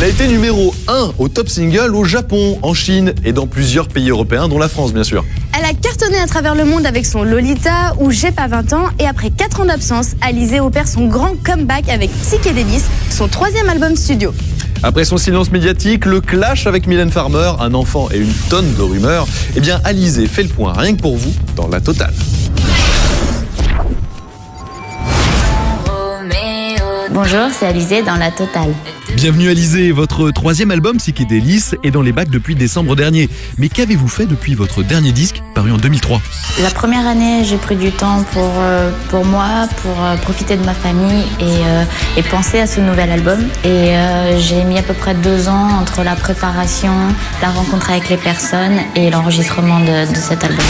Elle a été numéro 1 au top single au Japon, en Chine et dans plusieurs pays européens, dont la France bien sûr. Elle a cartonné à travers le monde avec son Lolita ou J'ai pas 20 ans. Et après 4 ans d'absence, Alizée opère son grand comeback avec Psychédélis, son 3e album studio. Après son silence médiatique, le clash avec Mylène Farmer, un enfant et une tonne de rumeurs, eh bien Alizée fait le point rien que pour vous dans La Totale. Bonjour, c'est Alizée dans La Totale. Bienvenue Alizée, votre 3e album Psychédélis est dans les bacs depuis décembre dernier. Mais qu'avez-vous fait depuis votre dernier disque paru en 2003 ? La première année, j'ai pris du temps pour moi, pour profiter de ma famille et penser à ce nouvel album. Et j'ai mis à peu près 2 ans entre la préparation, la rencontre avec les personnes et l'enregistrement de cet album.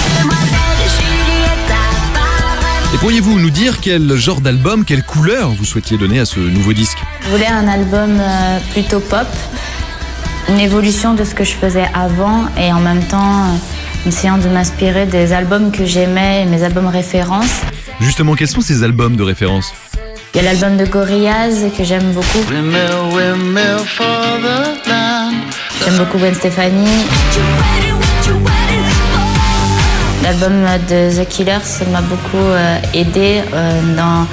Et pourriez-vous nous dire quel genre d'album, quelle couleur vous souhaitiez donner à ce nouveau disque ? Je voulais un album plutôt pop, une évolution de ce que je faisais avant et en même temps essayant de m'inspirer des albums que j'aimais, mes albums références. Justement, quels sont ces albums de référence ? Il y a l'album de Gorillaz que j'aime beaucoup. J'aime beaucoup Gwen Stefani. L'album de The Killers, ça m'a beaucoup aidé dans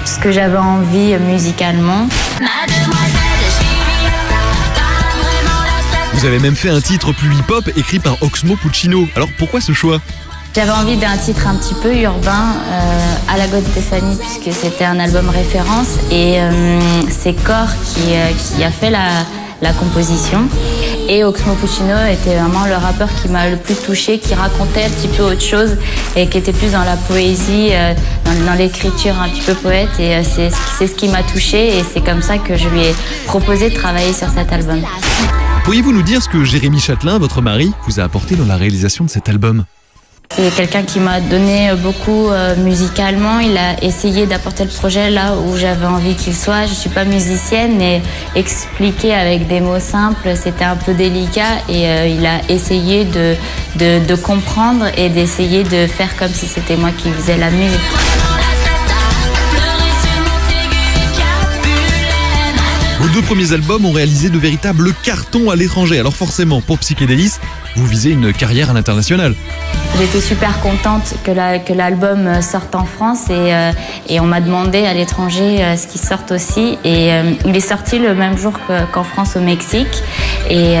ce que j'avais envie musicalement. Vous avez même fait un titre plus hip-hop écrit par Oxmo Puccino. Alors pourquoi ce choix ? J'avais envie d'un titre un petit peu urbain à la Gwen Stefani puisque c'était un album référence et c'est Core qui a fait la composition. Et Oxmo Puccino était vraiment le rappeur qui m'a le plus touchée, qui racontait un petit peu autre chose et qui était plus dans la poésie, dans l'écriture un petit peu poète. Et c'est ce qui m'a touchée et c'est comme ça que je lui ai proposé de travailler sur cet album. Pourriez-vous nous dire ce que Jérémy Chatelain, votre mari, vous a apporté dans la réalisation de cet album ? C'est quelqu'un qui m'a donné beaucoup musicalement. Il a essayé d'apporter le projet là où j'avais envie qu'il soit. Je ne suis pas musicienne et expliquer avec des mots simples, c'était un peu délicat. Et il a essayé de comprendre et d'essayer de faire comme si c'était moi qui faisais la musique. Vos 2 premiers albums ont réalisé de véritables cartons à l'étranger. Alors forcément, pour Psychédélis, vous visez une carrière à l'international. J'étais super contente que l'album sorte en France et on m'a demandé à l'étranger ce qu'il sorte aussi. Et il est sorti le même jour qu'en France au Mexique. Et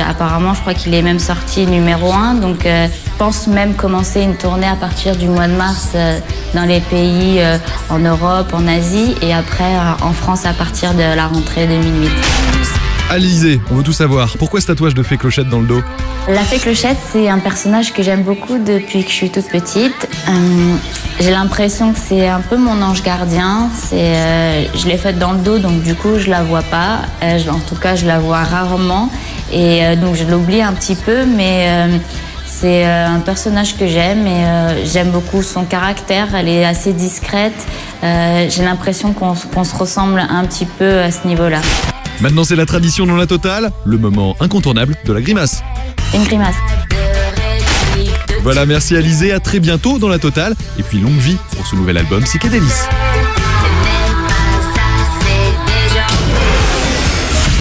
apparemment, je crois qu'il est même sorti numéro 1. Donc je pense même commencer une tournée à partir du mois de mars dans les pays en Europe, en Asie et après en France à partir de la rentrée 2008. Alizée, on veut tout savoir. Pourquoi ce tatouage de fée Clochette dans le dos ? La fée Clochette, c'est un personnage que j'aime beaucoup depuis que je suis toute petite. J'ai l'impression que c'est un peu mon ange gardien. Je l'ai faite dans le dos, donc du coup, je la vois pas. En tout cas, je la vois rarement. Et donc, je l'oublie un petit peu, mais c'est un personnage que j'aime et j'aime beaucoup son caractère. Elle est assez discrète. J'ai l'impression qu'on se ressemble un petit peu à ce niveau-là. Maintenant, c'est la tradition dans La Totale, le moment incontournable de la grimace. Une grimace. Voilà, merci Alizée, à très bientôt dans La Totale. Et puis longue vie pour ce nouvel album Psychédélis.